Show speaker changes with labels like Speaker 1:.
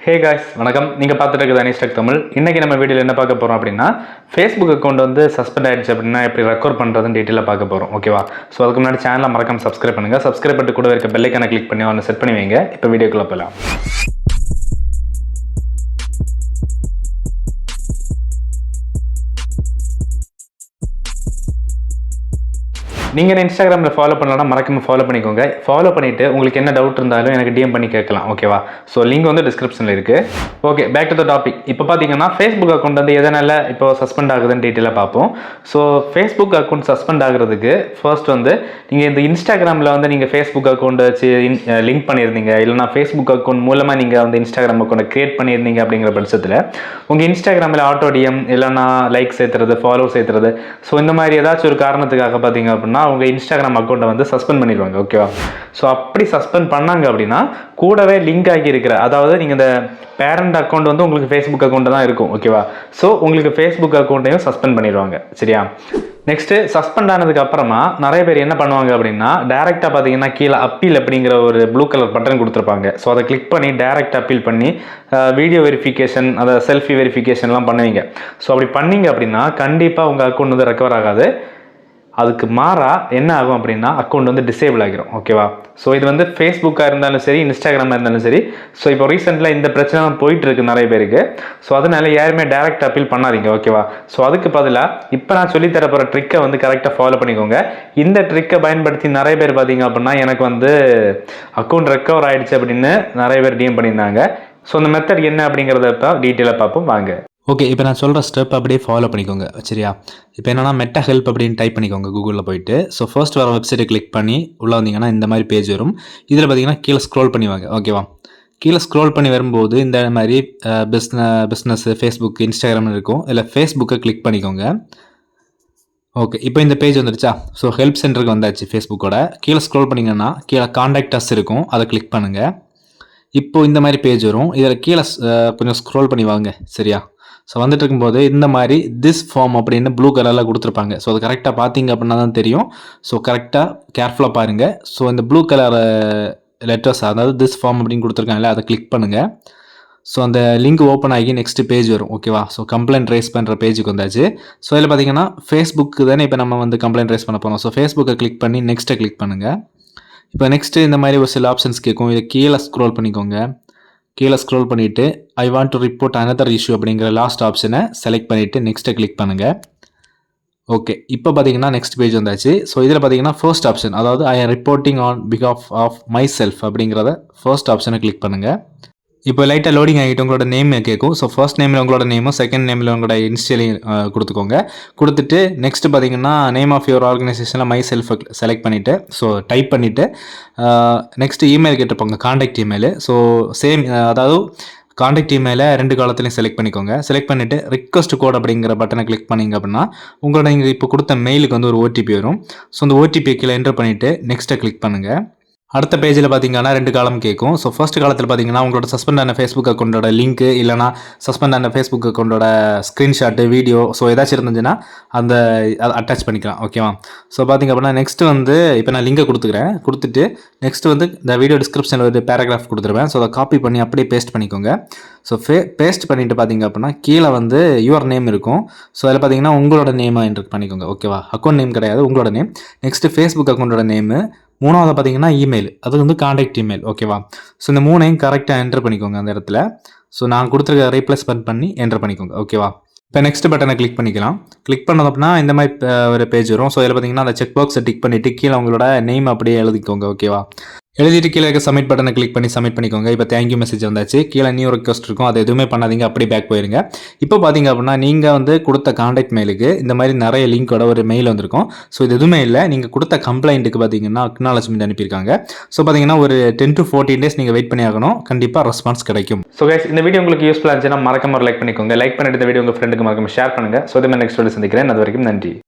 Speaker 1: Hey guys வணக்கம். நீங்கள் பார்த்துட்டு இருக்குது அனிஸ்டெக் தமிழ். இன்றைக்கி நம்ம வீடியோவில் என்ன பார்க்க போகிறோம் அப்படின்னா, ஃபேஸ்புக் அக்கௌண்ட் வந்து சஸ்பெண்ட் ஆகிடுச்சு அப்படின்னா எப்படி ரெக்கவர் பண்ணுறதுன்னு டீட்டெயிலாக பார்க்க போகிறோம். ஓகேவா? ஸோ அதுக்கு முன்னாடி சேனலை மறக்காம சப்ஸ்கிரைப் பண்ணுங்கள். சப்ஸ்கிரைப் பண்ணிட்டு கூட இருக்க பெல்லைக்கான கிளிக் பண்ணி ஒன்று செட் பண்ணி வைங்க. இப்போ வீடியோக்குள்ளே போகலாம். நீங்கள் இன்ஸ்டாகிராமில் ஃபாலோ பண்ணலன்னா மறக்காம ஃபாலோ பண்ணிக்கோங்க. ஃபாலோ பண்ணிவிட்டு உங்களுக்கு என்ன டவுட் இருந்தாலும் எனக்கு டிஎம் பண்ணி கேட்கலாம். ஓகேவா? ஸோ லிங்க் வந்து டிஸ்கிரிப்ஷனில் இருக்குது. Okay, back to the topic. இப்போ பார்த்தீங்கன்னா ஃபேஸ்புக் அக்கௌண்ட் வந்து எதனால் இப்போ சஸ்பெண்ட் ஆகுதுன்னு டீட்டெயிலாக பார்ப்போம். ஸோ ஃபேஸ்புக் அக்கௌண்ட் சஸ்பெண்ட் ஆகுறதுக்கு ஃபர்ஸ்ட் வந்து நீங்கள் இந்த இன்ஸ்டாகிராமில் வந்து நீங்கள் ஃபேஸ்புக் அக்கௌண்ட் வச்சு லிங்க் பண்ணியிருந்தீங்க, இல்லைனா ஃபேஸ்புக் அக்கௌண்ட் மூலமாக நீங்கள் வந்து இன்ஸ்டாகிராம் அக்கௌண்ட்டை க்ரியேட் பண்ணியிருந்தீங்க அப்படிங்கிற பட்சத்தில் உங்கள் இன்ஸ்டாகிராமில் ஆட்டோ டிஎம் இல்லைனா லைக் சேர்த்துறது, ஃபாலோ சேர்த்துறது, ஸோ இந்த மாதிரி ஏதாச்சும் ஒரு காரணத்துக்காக பார்த்தீங்க அப்படின்னா உங்கள் இன்ஸ்டாகிராம் அக்கௌண்ட்டை வந்து சஸ்பெண்ட் பண்ணிடுவாங்க. ஓகேவா? ஸோ அப்படி சஸ்பெண்ட் பண்ணாங்க அப்படின்னா கூடவே லிங்க் ஆகி இருக்கிற, அதாவது நீங்கள் இந்த பேரண்ட் அக்கௌண்ட் வந்து உங்களுக்கு ஃபேஸ்புக் அக்கௌண்ட்டு தான் இருக்கும். ஓகேவா? ஸோ உங்களுக்கு ஃபேஸ்புக் அக்கௌண்ட்டையும் சஸ்பெண்ட் பண்ணிடுவாங்க. சரியா? நெக்ஸ்ட்டு சஸ்பெண்ட் ஆனதுக்கு அப்புறமா நிறைய பேர் என்ன பண்ணுவாங்க அப்படின்னா, டேரெக்டாக பார்த்தீங்கன்னா கீழே அப்பீல் அப்படிங்கிற ஒரு ப்ளூ கலர் பட்டன் கொடுத்துருப்பாங்க. ஸோ அதை கிளிக் பண்ணி டேரெக்ட் அப்பீல் பண்ணி வீடியோ வெரிஃபிகேஷன், அதை செல்ஃபி வெரிஃபிகேஷன்லாம் பண்ணுவீங்க. ஸோ அப்படி பண்ணீங்க அப்படின்னா கண்டிப்பாக உங்கள் அக்கௌண்ட் வந்து ரெக்கவர் ஆகாது. அதுக்கு மாறாக என்ன ஆகும் அப்படின்னா அக்கௌண்ட் வந்து டிசேபிள் ஆகிரும். ஓகேவா? ஸோ இது வந்து ஃபேஸ்புக்காக இருந்தாலும் சரி, இன்ஸ்டாகிராமாக இருந்தாலும் சரி. ஸோ இப்போ ரீசெண்டில் இந்த பிரச்சனை போயிட்டு இருக்கு நிறைய பேருக்கு. ஸோ அதனால யாருமே டேரெக்ட் அப்பீல் பண்ணாதீங்க. ஓகேவா? ஸோ அதுக்கு பதிலாக இப்போ நான் சொல்லித்தர போகிற ட்ரிக்கை வந்து கரெக்டாக ஃபாலோ பண்ணிக்கோங்க. இந்த ட்ரிக்கை பயன்படுத்தி நிறைய பேர் பார்த்தீங்க அப்படின்னா எனக்கு வந்து அக்கௌண்ட் ரெக்கவர் ஆகிடுச்சு அப்படின்னு நிறைய பேர் டிஎம் பண்ணியிருந்தாங்க. ஸோ அந்த மெத்தட் என்ன அப்படிங்கிறத இப்போ டீட்டெயிலாக பார்ப்போம் வாங்க.
Speaker 2: ஓகே, இப்போ நான் சொல்கிற ஸ்டெப் அப்படியே ஃபாலோ பண்ணிக்கோங்க. சரியா? இப்போ என்னென்னா மெட்டா ஹெல்ப் அப்படின்னு டைப் பண்ணிக்கோங்க கூகுளில் போயிட்டு. ஸோ ஃபர்ஸ்ட் வர வெப்சைட்டை கிளிக் பண்ணி உள்ளே வந்தீங்கன்னா இந்த மாதிரி பேஜ் வரும். இதில் பார்த்தீங்கன்னா கீழே ஸ்க்ரோல் பண்ணி வாங்க. ஓகேவா? கீழே ஸ்க்ரோல் பண்ணி வரும்போது இந்த மாதிரி பிஸ்னஸ் ஃபேஸ்புக், இன்ஸ்டாகிராம்னு இருக்கும். இல்லை ஃபேஸ்புக்கை கிளிக் பண்ணிக்கோங்க. ஓகே, இப்போ இந்த பேஜ் வந்துருச்சா? ஸோ ஹெல்ப் சென்டருக்கு வந்தாச்சு ஃபேஸ்புக்கோட. கீழே ஸ்க்ரோல் பண்ணிங்கன்னா கீழே காண்டாக்ட் அஸ் இருக்கும், அதை கிளிக் பண்ணுங்கள். இப்போ இந்த மாதிரி பேஜ் வரும். இதில் கீழே கொஞ்சம் ஸ்க்ரோல் பண்ணி வாங்க. சரியா? ஸோ வந்துட்டு இருக்கும்போது இந்த மாதிரி திஸ் ஃபார்ம் அப்படின்னு ப்ளூ கலரில் கொடுத்துருப்பாங்க. ஸோ அது கரெக்டாக பார்த்தீங்க அப்படின்னா தான் தெரியும். ஸோ கரெக்டாக கேர்ஃபுல்லாக பாருங்கள். ஸோ இந்த ப்ளூ கலர் லெட்டர்ஸ், அதாவது திஸ் ஃபார்ம் அப்படின்னு கொடுத்துருக்காங்கல்ல, அதை கிளிக் பண்ணுங்கள். ஸோ அந்த லிங்க் ஓப்பன் ஆகி நெக்ஸ்ட் பேஜ் வரும். ஓகேவா? ஸோ கம்ப்ளைண்ட் ரைஸ் பண்ணுற பேஜுக்கு வந்தாச்சு. ஸோ இதில் பார்த்தீங்கன்னா ஃபேஸ்புக்கு தானே இப்போ நம்ம வந்து கம்ப்ளைண்ட் ரைஸ் பண்ண போகிறோம். ஸோ ஃபேஸ்புக்கை கிளிக் பண்ணி நெக்ஸ்ட்டை கிளிக் பண்ணுங்கள். இப்போ நெக்ஸ்ட்டு இந்த மாதிரி ஒரு சில ஆப்ஷன்ஸ் கேட்கும். இதை கீழே ஸ்க்ரோல் பண்ணிக்கோங்க. கீழே ஸ்க்ரோல் பண்ணிவிட்டு I want to report another issue அப்படிங்கிற லாஸ்ட் ஆப்ஷனை செலக்ட் பண்ணிவிட்டு நெக்ஸ்ட்டை கிளிக் பண்ணுங்கள். ஓகே, இப்போ பார்த்தீங்கன்னா நெக்ஸ்ட் பேஜ் வந்தாச்சு. ஸோ இதில் பார்த்தீங்கன்னா ஃபர்ஸ்ட் ஆப்ஷன், அதாவது ஐ ஆம் ரிப்போர்ட்டிங் ஆன் பிகாஃப் ஆஃப் மை செல்ஃப் அப்படிங்கிறத ஃபர்ஸ்ட் ஆப்ஷனை கிளிக் பண்ணுங்கள். இப்போ லைட்டாக லோடிங் ஆகிட்டு உங்களோட நேம் கேட்கும். ஸோ ஃபர்ஸ்ட் நேமில் உங்களோட நேமும் செகண்ட் நேமில் உங்களோட இன்ஸ்டியலையும் கொடுத்துக்கோங்க. கொடுத்துட்டு நெக்ஸ்ட் பார்த்தீங்கன்னா நேம் ஆஃப் யுவர் ஆர்கனைசேஷனில் மை செல்ஃபை செலக்ட் பண்ணிவிட்டு ஸோ டைப் பண்ணிவிட்டு நெக்ஸ்ட்டு இமெயில் கேட்டிருப்பாங்க, காண்டாக்ட் இமெயில். ஸோ சேம், அதாவது காண்டாக்ட் இமெயிலை 2 காலத்துலையும் செலக்ட் பண்ணிக்கோங்க. செலக்ட் பண்ணிவிட்டு ரிக்வஸ்ட் கோட் அப்படிங்கிற பட்டனை கிளிக் பண்ணிங்க அப்படின்னா உங்களோட நீங்கள் இப்போ கொடுத்த மெயிலுக்கு வந்து ஒரு ஓடிபி வரும். ஸோ அந்த ஓடிபி கீழே என்டர் பண்ணிவிட்டு நெக்ஸ்ட்டை கிளிக் பண்ணுங்கள். அடுத்த பேஜில் பார்த்தீங்கன்னா 2 காலம் கேட்கும். ஸோ ஃபர்ஸ்ட் காலத்தில் பார்த்தீங்கன்னா உங்களோட சஸ்பெண்ட் ஆன ஃபேஸ்புக் அக்கௌண்ட்டோட லிங்க்கு, இல்லைனா சஸ்பெண்ட் ஆன ஃபேஸ்புக் அக்கௌண்ட்டோட ஸ்க்ரீன்ஷாட்டு, வீடியோ, ஸோ ஏதாச்சும் இருந்துச்சுன்னா அந்த அட்டாச் பண்ணிக்கலாம். ஓகேவா? ஸோ பார்த்தீங்க அப்படின்னா நெக்ஸ்ட்டு வந்து இப்போ நான் லிங்கை கொடுத்துக்கிறேன். கொடுத்துட்டு நெக்ஸ்ட்டு வந்து இந்த வீடியோ டிஸ்கிரிப்ஷனில் ஒரு பேராகிராஃப் கொடுத்துருவேன். ஸோ அதை காப்பி பண்ணி அப்படியே பேஸ்ட் பண்ணிக்கோங்க. ஸோ பேஸ்ட் பண்ணிவிட்டு பார்த்தீங்க அப்படின்னா கீழே வந்து யுவர் நேம் இருக்கும். ஸோ அதில் பார்த்தீங்கன்னா உங்களோட நேமை என்ட்ரு பண்ணிக்கோங்க. ஓகேவா? அக்கௌண்ட் நேம் கிடையாது, உங்களோட நேம். நெக்ஸ்ட்டு ஃபேஸ்புக் அக்கௌண்ட்டோட நேமு. மூணாவது பார்த்தீங்கன்னா இமெயில், அது வந்து காண்டாக்ட் இமெயில். ஓகேவா? ஸோ இந்த 3ஐயும் கரெக்டாக என்டர் பண்ணிக்கோங்க அந்த இடத்துல. ஸோ நான் கொடுத்துருக்க ரீப்ளேஸ்மெண்ட் பண்ணி என்டர் பண்ணிக்கோங்க. ஓகேவா? இப்போ நெக்ஸ்ட் பட்டனை கிளிக் பண்ணிக்கலாம். கிளிக் பண்ணது அப்படின்னா இந்த மாதிரி ஒரு பேஜ் வரும். ஸோ இதில் பார்த்தீங்கன்னா அந்த செக் பாக்ஸை டிக் பண்ணிவிட்டு கீழே உங்களோட நேம் அப்படியே எழுதிக்கோங்க. ஓகேவா? எழுதிட்டு கீழே இருக்க சப்மிட் பட்டனை கிளிக் பண்ணி சப்மிட் பண்ணிக்கோங்க. இப்போ தேங்க்யூ மெசேஜ் வந்தாச்சு. கீழே நியூ ரெக்வஸ்ட் இருக்கும், அதை எதுவுமே பண்ணாதீங்க, அப்படியே பேக் போயிருங்க. இப்போ பார்த்தீங்க அப்படின்னா நீங்கள் வந்து கொடுத்த காண்டாக்ட் மெயிலுக்கு இந்த மாதிரி நிறைய லிங்கோட ஒரு மெயில் வந்திருக்கும். ஸோ இது எதுவுமே இல்லை, நீங்கள் கொடுத்த கம்ப்ளைண்ட்டுக்கு பார்த்தீங்கன்னா அக்னாலஜ்மெண்ட் அனுப்பியிருக்காங்க. ஸோ பார்த்தீங்கன்னா ஒரு 10 to 14 days நீங்கள் வெயிட் பண்ணி ஆகணும். கண்டிப்பாக ரெஸ்பான்ஸ் கிடைக்கும்.
Speaker 1: ஸோ கைஸ், இந்த வீடியோ உங்களுக்கு யூஸ்ஃபுல்லாக இருந்துச்சுன்னா மறக்காம லைக் பண்ணிக்கோங்க. லைக் பண்ணிட்டு இந்த வீடியோ உங்கள் ஃப்ரெண்டுக்கு மறக்காம ஷேர் பண்ணுங்கள். ஸோ இதே மாதிரி நெக்ஸ்ட் வீடியோ சந்திக்கிறேன். அது வரைக்கும் நன்றி.